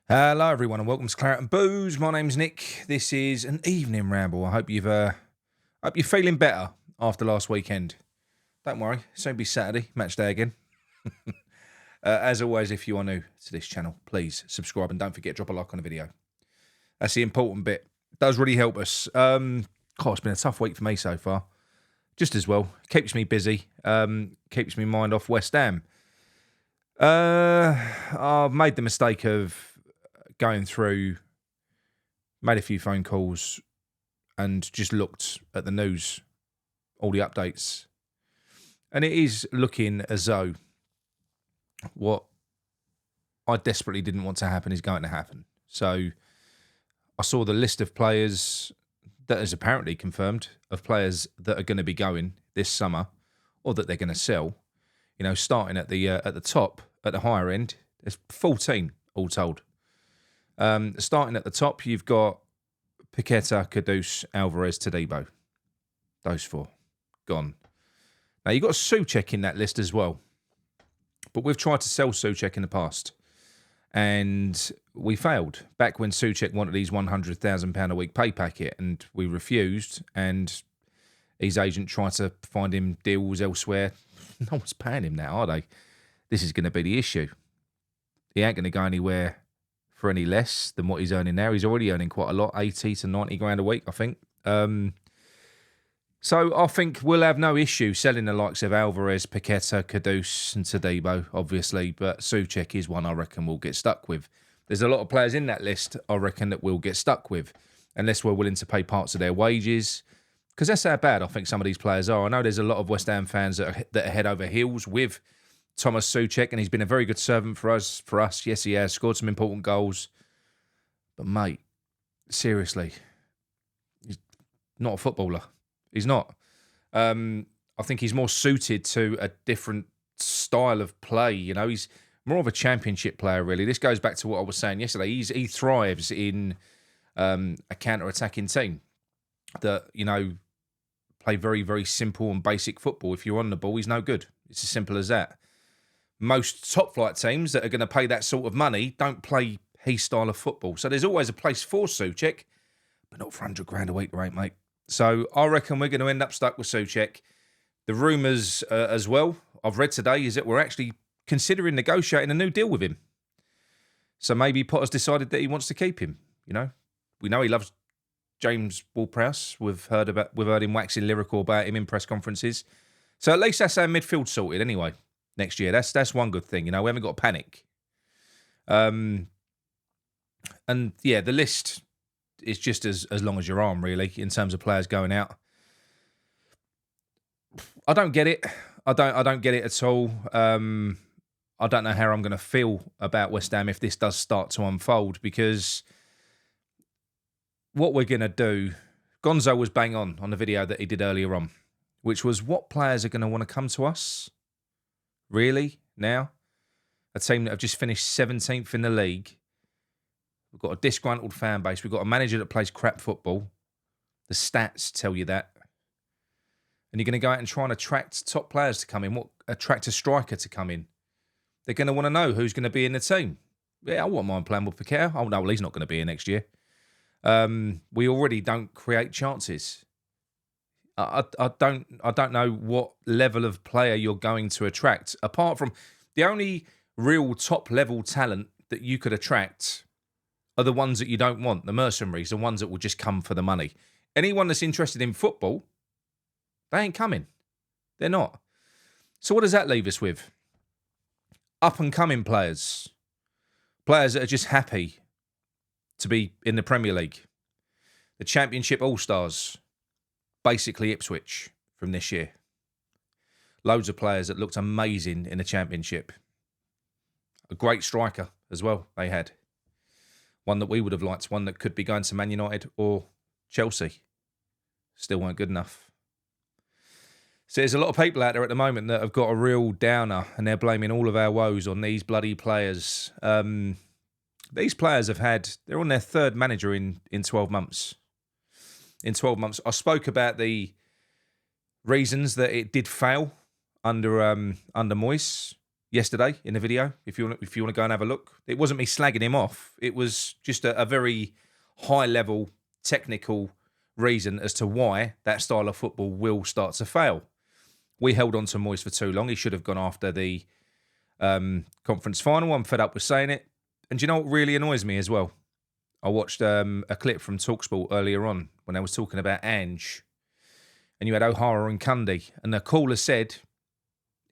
Hello everyone and welcome to Claret and Booze. My name's Nick. This is an evening ramble. I hope you're feeling better after last weekend. Don't worry, soon be Saturday, match day again. As always, if you are new to this channel, please subscribe and don't forget to drop a like on the video. That's the important bit. It does really help us. It's been a tough week for me so far. Just as well. Keeps me busy. Keeps me mind off West Ham. I've made the mistake of going through, made a few phone calls and just looked at the news, all the updates. And it is looking as though what I desperately didn't want to happen is going to happen. So I saw the list of players that is apparently confirmed, of players that are going to be going this summer or that they're going to sell. You know, starting at the top, at the higher end, there's 14 all told. Starting at the top, you've got Paqueta, Kudus, Alvarez, Todibo. Those four. Gone. Now, you've got Souček in that list as well. But we've tried to sell Souček in the past. And we failed. Back when Souček wanted his £100,000 a week pay packet, and we refused, and his agent tried to find him deals elsewhere. No one's paying him now, are they? This is going to be the issue. He ain't going to go anywhere for any less than what he's earning now. He's already earning quite a lot, 80 to 90 grand a week, I think. So I think we'll have no issue selling the likes of Alvarez, Paqueta, Kudus and Todibo, obviously, but Souček is one I reckon we'll get stuck with. There's a lot of players in that list I reckon that we'll get stuck with, unless we're willing to pay parts of their wages, because that's how bad I think some of these players are. I know there's a lot of West Ham fans that are head over heels with Thomas Souček, and he's been a very good servant for us. Yes, he has scored some important goals. But, mate, seriously, he's not a footballer. He's not. I think he's more suited to a different style of play. You know, he's more of a championship player, really. This goes back to what I was saying yesterday. He thrives in a counter-attacking team that, you know, play very, very simple and basic football. If you're on the ball, he's no good. It's as simple as that. Most top-flight teams that are going to pay that sort of money don't play his style of football. So there's always a place for Souček, but not for 100 grand a week, right, mate? So I reckon we're going to end up stuck with Souček. The rumours as well, I've read today, is that we're actually considering negotiating a new deal with him. So maybe Potter's decided that he wants to keep him, you know. We know he loves James Ward-Prowse. We've heard him waxing lyrical about him in press conferences. So at least that's our midfield sorted anyway. Next year, that's one good thing. You know, we haven't got to panic. And yeah, the list is just as long as your arm, really, in terms of players going out. I don't get it. I don't get it at all. I don't know how I'm going to feel about West Ham if this does start to unfold, because what we're going to do, Gonzo was bang on the video that he did earlier on, which was what players are going to want to come to us. Really? Now? A team that have just finished 17th in the league. We've got a disgruntled fan base. We've got a manager that plays crap football. The stats tell you that. And you're going to go out and try and attract top players to come in. Attract a striker to come in. They're going to want to know who's going to be in the team. Yeah, I wouldn't mind playing with Paqueta. Oh, no, well, he's not going to be here next year. We already don't create chances. I don't know what level of player you're going to attract. Apart from the only real top level talent that you could attract are the ones that you don't want, the mercenaries, the ones that will just come for the money. Anyone that's interested in football, they ain't coming. They're not. So what does that leave us with? Up and coming players. Players that are just happy to be in the Premier League. The Championship All-Stars. Basically Ipswich from this year. Loads of players that looked amazing in the Championship. A great striker as well they had. One that we would have liked. One that could be going to Man United or Chelsea. Still weren't good enough. So there's a lot of people out there at the moment that have got a real downer, and they're blaming all of our woes on these bloody players. These players they're on their third manager in 12 months. In 12 months. I spoke about the reasons that it did fail under Moyes. yesterday in the video. If you want to go and have a look, it wasn't me slagging him off. It was just a very high level technical reason as to why that style of football will start to fail. We held on to Moyes for too long. He should have gone after the conference final. I'm fed up with saying it. And do you know what really annoys me as well? I watched a clip from TalkSport earlier on when I was talking about Ange. And you had O'Hara and Cundy. And the caller said,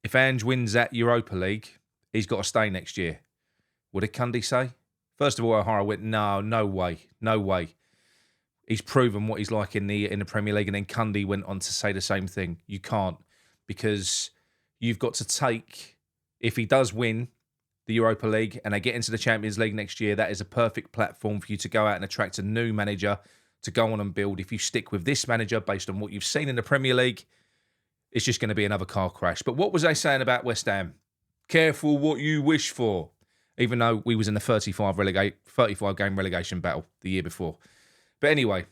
if Ange wins that Europa League, he's got to stay next year. What did Cundy say? First of all, O'Hara went, no way. He's proven what he's like in the Premier League. And then Cundy went on to say the same thing. You can't, because you've got to take, if he does win the Europa League and they get into the Champions League next year, that is a perfect platform for you to go out and attract a new manager to go on and build. If you stick with this manager based on what you've seen in the Premier League, it's just going to be another car crash. But what was they saying about West Ham? Careful what you wish for. Even though we was in the 35 game relegation battle the year before. But anyway,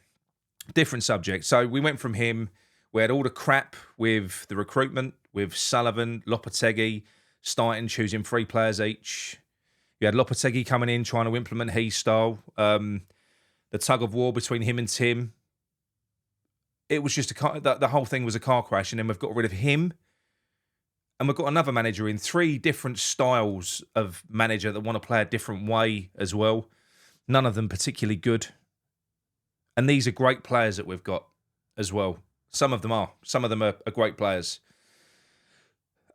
different subject. So we went from him. We had all the crap with the recruitment, with Sullivan, Lopetegui, starting, choosing 3 players each. You had Lopetegui coming in, trying to implement his style. The tug of war between him and Tim. It was just the whole thing was a car crash, and then we've got rid of him, and we've got another manager in 3 different styles of manager that want to play a different way as well. None of them particularly good, and these are great players that we've got as well. Some of them are great players,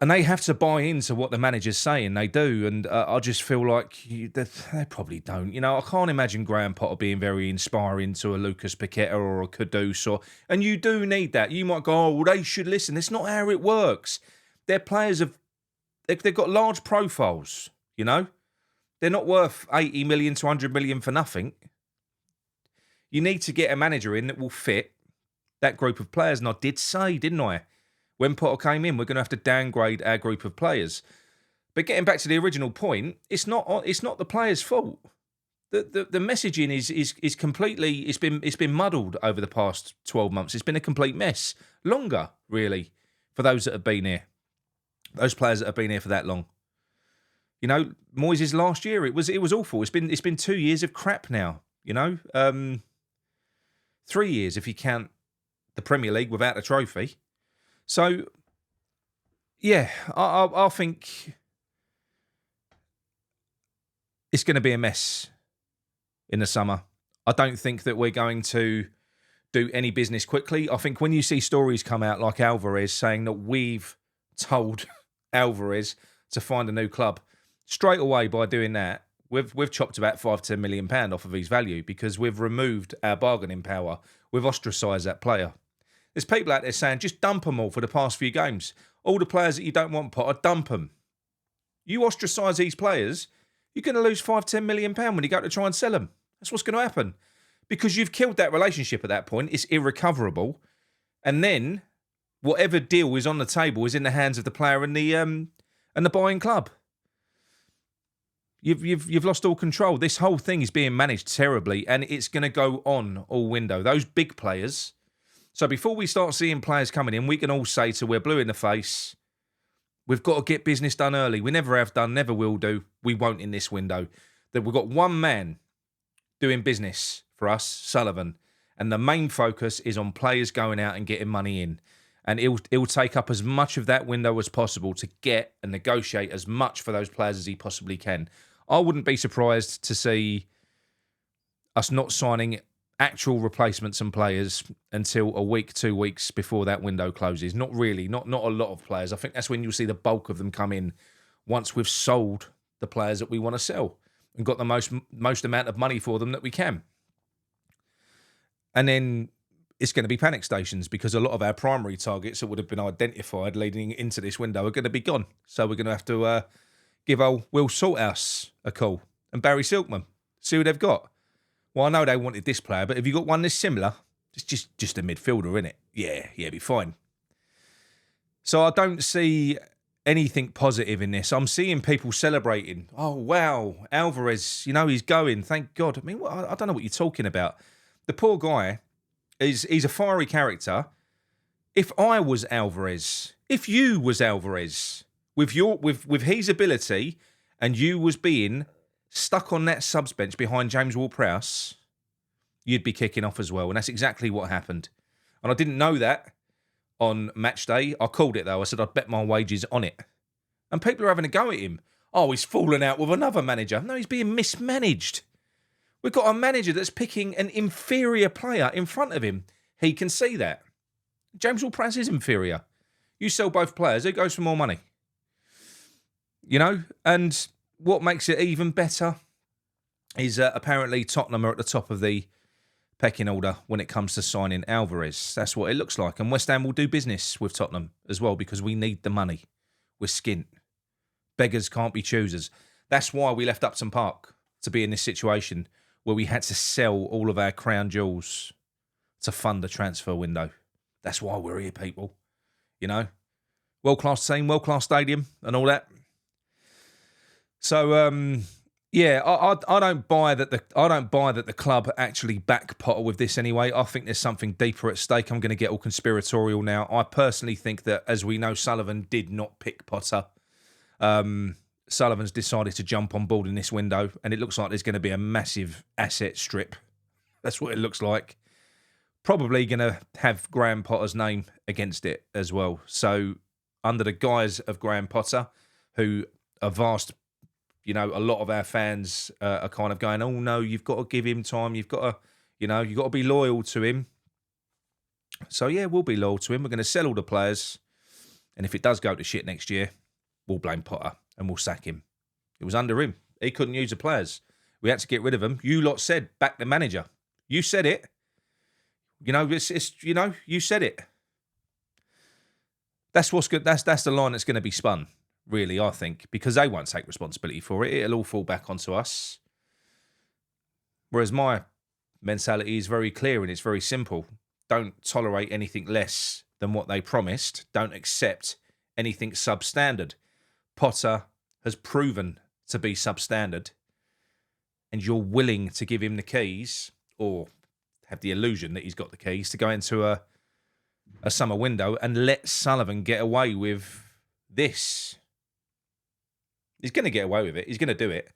and they have to buy into what the manager's saying. They do, and I just feel like they probably don't. You know, I can't imagine Graham Potter being very inspiring to a Lucas Paqueta or a Kudus, and you do need that. You might go, oh, well, they should listen. That's not how it works. Their players they've got large profiles, you know? They're not worth 80 million to 100 million for nothing. You need to get a manager in that will fit that group of players, and I did say, didn't I? When Potter came in, we're going to have to downgrade our group of players. But getting back to the original point, it's not the players' fault. The messaging is completely it's been muddled over the past 12 months. It's been a complete mess. Longer, really, for those that have been here. Those players that have been here for that long. You know, Moyes' last year, it was awful. It's been 2 years of crap now, you know. 3 years if you count the Premier League without a trophy. So, yeah, I think it's going to be a mess in the summer. I don't think that we're going to do any business quickly. I think when you see stories come out like Alvarez saying that we've told Alvarez to find a new club, straight away by doing that, we've chopped about £5-10 million off of his value because we've removed our bargaining power. We've ostracised that player. There's people out there saying, just dump them all for the past few games. All the players that you don't want, Potter, dump them. You ostracise these players, you're going to lose £5-10 million when you go to try and sell them. That's what's going to happen. Because you've killed that relationship at that point. It's irrecoverable. And then whatever deal is on the table is in the hands of the player and the buying club. You've lost all control. This whole thing is being managed terribly, and it's going to go on all window. Those big players. So before we start seeing players coming in, we can all say till we're blue in the face, we've got to get business done early. We never have done, never will do. We won't in this window. That we've got one man doing business for us, Sullivan, and the main focus is on players going out and getting money in. And it'll take up as much of that window as possible to get and negotiate as much for those players as he possibly can. I wouldn't be surprised to see us not signing actual replacements and players until a week, 2 weeks before that window closes. Not really, not a lot of players. I think that's when you'll see the bulk of them come in once we've sold the players that we want to sell and got the most amount of money for them that we can. And then it's going to be panic stations because a lot of our primary targets that would have been identified leading into this window are going to be gone. So we're going to have to give old Will Salthouse a call and Barry Silkman, see who they've got. Well, I know they wanted this player, but have you got one that's similar? It's just a midfielder, innit? Yeah, be fine. So I don't see anything positive in this. I'm seeing people celebrating. Oh, wow, Alvarez, he's going. Thank God. I mean, I don't know what you're talking about. The poor guy, he's a fiery character. If I was Alvarez, if you was Alvarez, with his ability, and you was being stuck on that subs bench behind James Ward-Prowse, you'd be kicking off as well. And that's exactly what happened. And I didn't know that on match day. I called it, though. I said I'd bet my wages on it. And people are having a go at him. Oh, he's fallen out with another manager. No, he's being mismanaged. We've got a manager that's picking an inferior player in front of him. He can see that. James Ward-Prowse is inferior. You sell both players, who goes for more money? You know? And what makes it even better is apparently Tottenham are at the top of the pecking order when it comes to signing Alvarez. That's what it looks like. And West Ham will do business with Tottenham as well because we need the money. We're skint. Beggars can't be choosers. That's why we left Upton Park to be in this situation where we had to sell all of our crown jewels to fund the transfer window. That's why we're here, people. You know? World-class team, world-class stadium and all that. So, yeah, I don't buy that the club actually back Potter with this anyway. I think there's something deeper at stake. I'm going to get all conspiratorial now. I personally think that, as we know, Sullivan did not pick Potter. Sullivan's decided to jump on board in this window, and it looks like there's going to be a massive asset strip. That's what it looks like. Probably going to have Graham Potter's name against it as well. So, under the guise of Graham Potter, who a vast, you know, a lot of our fans are kind of going, oh no, you've got to give him time. You've got to, you know, you've got to be loyal to him. So yeah, we'll be loyal to him. We're going to sell all the players. And if it does go to shit next year, we'll blame Potter and we'll sack him. It was under him. He couldn't use the players. We had to get rid of them. You lot said, back the manager. You said it. You know, it's you know, you said it. That's what's good. That's the line that's going to be spun, really, I think, because they won't take responsibility for it. It'll all fall back onto us. Whereas my mentality is very clear and it's very simple. Don't tolerate anything less than what they promised. Don't accept anything substandard. Potter has proven to be substandard, and you're willing to give him the keys, or have the illusion that he's got the keys, to go into a summer window and let Sullivan get away with this. He's going to get away with it. He's going to do it.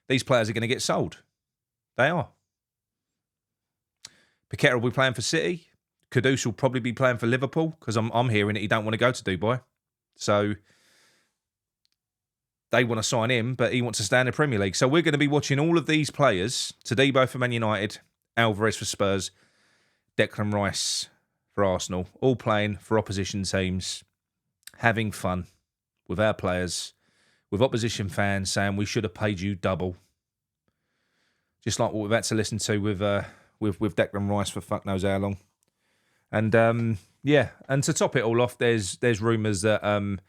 These players are going to get sold. They are. Paqueta will be playing for City. Kudus will probably be playing for Liverpool, because I'm hearing that he don't want to go to Dubai. So they want to sign him, but he wants to stay in the Premier League. So we're going to be watching all of these players. Todibo for Man United, Alvarez for Spurs, Declan Rice for Arsenal, all playing for opposition teams, having fun with our players, with opposition fans saying we should have paid you double. Just like what we've had to listen to with Declan Rice for fuck knows how long. And yeah, and to top it all off, there's rumours that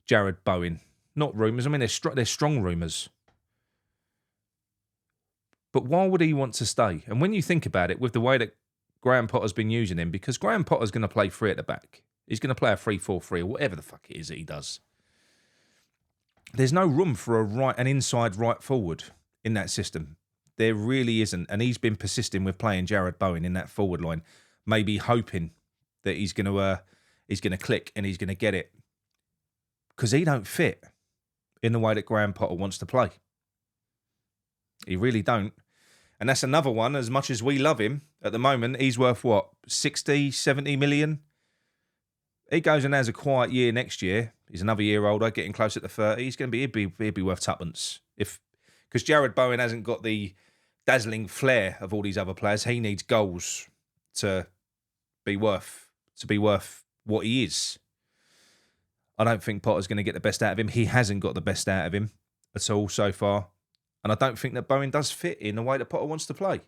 Jared Bowen, not rumours, I mean there's strong rumours. But why would he want to stay? And when you think about it, with the way that Graham Potter's been using him, because Graham Potter's going to play three at the back. He's going to play a 3-4-3 or whatever the fuck it is that he does. There's no room for an inside right forward in that system. There really isn't. And he's been persisting with playing Jared Bowen in that forward line, maybe hoping that he's going to click and he's going to get it. Because he don't fit in the way that Graham Potter wants to play. He really don't. And that's another one, as much as we love him, at the moment, he's worth what, 60, 70 million? He goes and has a quiet year next year. He's another year older, getting closer to 30. He'd be worth tuppence. Because Jared Bowen hasn't got the dazzling flair of all these other players. He needs goals to be worth what he is. I don't think Potter's going to get the best out of him. He hasn't got the best out of him at all so far. And I don't think that Bowen does fit in the way that Potter wants to play.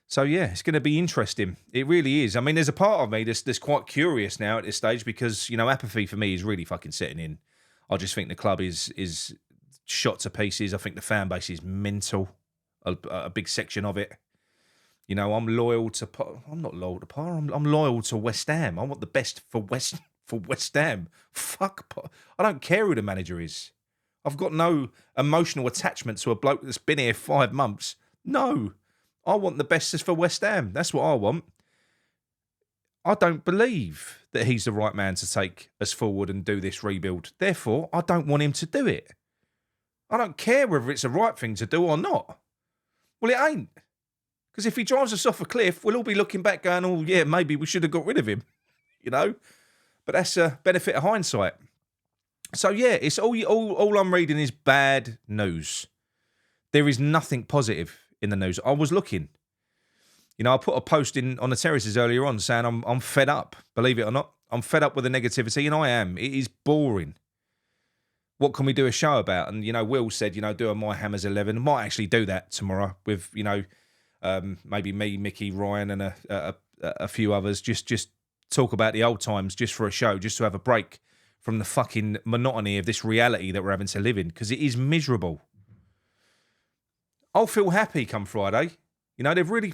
So, yeah, it's going to be interesting. It really is. I mean, there's a part of me that's quite curious now at this stage because, you know, apathy for me is really fucking setting in. I just think the club is shot to pieces. I think the fan base is mental, a big section of it. You know, I'm loyal to Potter. I'm not loyal to Potter. I'm loyal to West Ham. I want the best for West Ham. Fuck Potter. I don't care who the manager is. I've got no emotional attachment to a bloke that's been here 5 months. No. I want the best for West Ham. That's what I want. I don't believe that he's the right man to take us forward and do this rebuild. Therefore, I don't want him to do it. I don't care whether it's the right thing to do or not. Well, it ain't. Because if he drives us off a cliff, we'll all be looking back going, oh, yeah, maybe we should have got rid of him. You know? But that's a benefit of hindsight. So, yeah, it's all I'm reading is bad news. There is nothing positive in the news. I was looking. You know, I put a post in on the Terraces earlier on saying I'm fed up, believe it or not. I'm fed up with the negativity, and I am. It is boring. What can we do a show about? And, you know, Will said, you know, do a My Hammers 11. I might actually do that tomorrow with, you know, maybe me, Mickey, Ryan, and a few others. Just talk about the old times just for a show, just to have a break from the fucking monotony of this reality that we're having to live in, because it is miserable. I'll feel happy come Friday. You know, they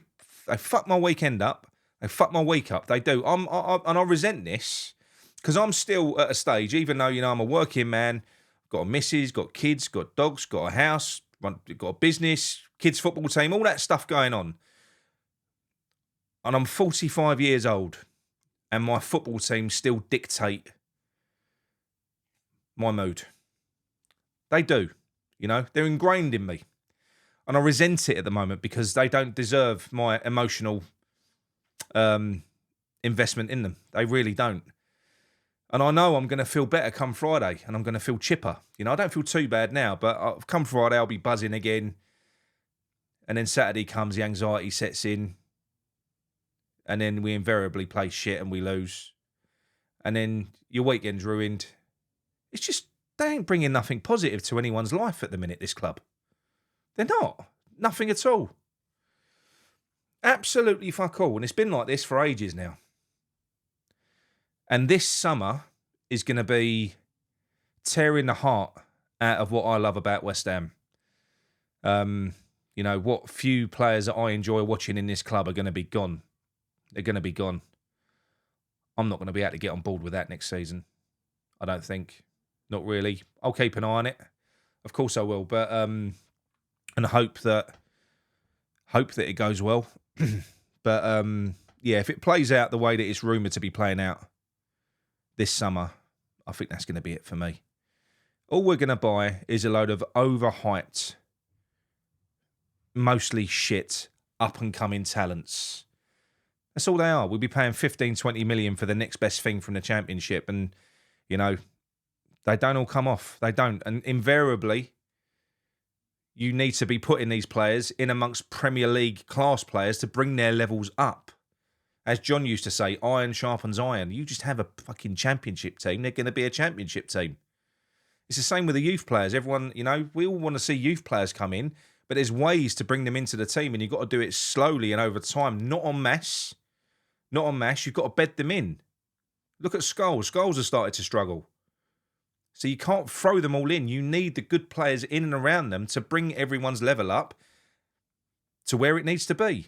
fucked my weekend up. They fucked my week up. They do. And I resent this because I'm still at a stage, even though, you know, I'm a working man, got a missus, got kids, got dogs, got a house, got a business, kids' football team, all that stuff going on. And I'm 45 years old, and my football team still dictate my mood. They do. You know, they're ingrained in me. And I resent it at the moment because they don't deserve my emotional investment in them. They really don't. And I know I'm going to feel better come Friday, and I'm going to feel chipper. You know, I don't feel too bad now, but come Friday, I'll be buzzing again. And then Saturday comes, the anxiety sets in. And then we invariably play shit and we lose. And then your weekend's ruined. It's just, they ain't bringing nothing positive to anyone's life at the minute, this club. They're not. Nothing at all. Absolutely fuck all. And it's been like this for ages now. And this summer is going to be tearing the heart out of what I love about West Ham. You know, what few players that I enjoy watching in this club are going to be gone. They're going to be gone. I'm not going to be able to get on board with that next season. I don't think. Not really. I'll keep an eye on it. Of course I will. But, and hope that it goes well. But, yeah, if it plays out the way that it's rumoured to be playing out this summer, I think that's going to be it for me. All we're going to buy is a load of overhyped, mostly shit, up-and-coming talents. That's all they are. We'll be paying 15, 20 million for the next best thing from the Championship. And, you know, they don't all come off. They don't. And invariably, you need to be putting these players in amongst Premier League class players to bring their levels up. As John used to say, iron sharpens iron. You just have a fucking Championship team, they're going to be a Championship team. It's the same with the youth players. Everyone, you know, we all want to see youth players come in, but there's ways to bring them into the team, and you've got to do it slowly and over time, not en masse. Not en masse. You've got to bed them in. Look at Scholes. Scholes has started to struggle. So you can't throw them all in. You need the good players in and around them to bring everyone's level up to where it needs to be.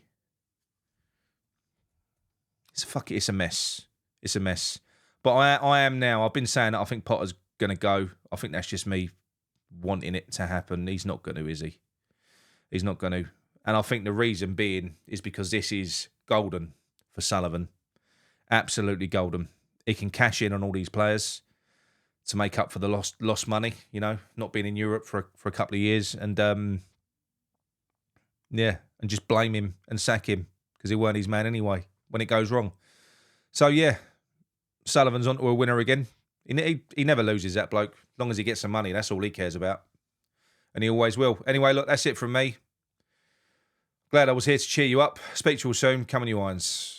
It's a mess. It's a mess. But I am now. I've been saying that I think Potter's going to go. I think that's just me wanting it to happen. He's not going to, is he? He's not going to. And I think the reason being is because this is golden for Sullivan. Absolutely golden. He can cash in on all these players to make up for the lost money, you know, not being in Europe for a couple of years. And, yeah, and just blame him and sack him because he weren't his man anyway when it goes wrong. So, yeah, Sullivan's on to a winner again. He never loses, that bloke. As long as he gets some money, that's all he cares about. And he always will. Anyway, look, that's it from me. Glad I was here to cheer you up. Speak to you all soon. Come on, you irons.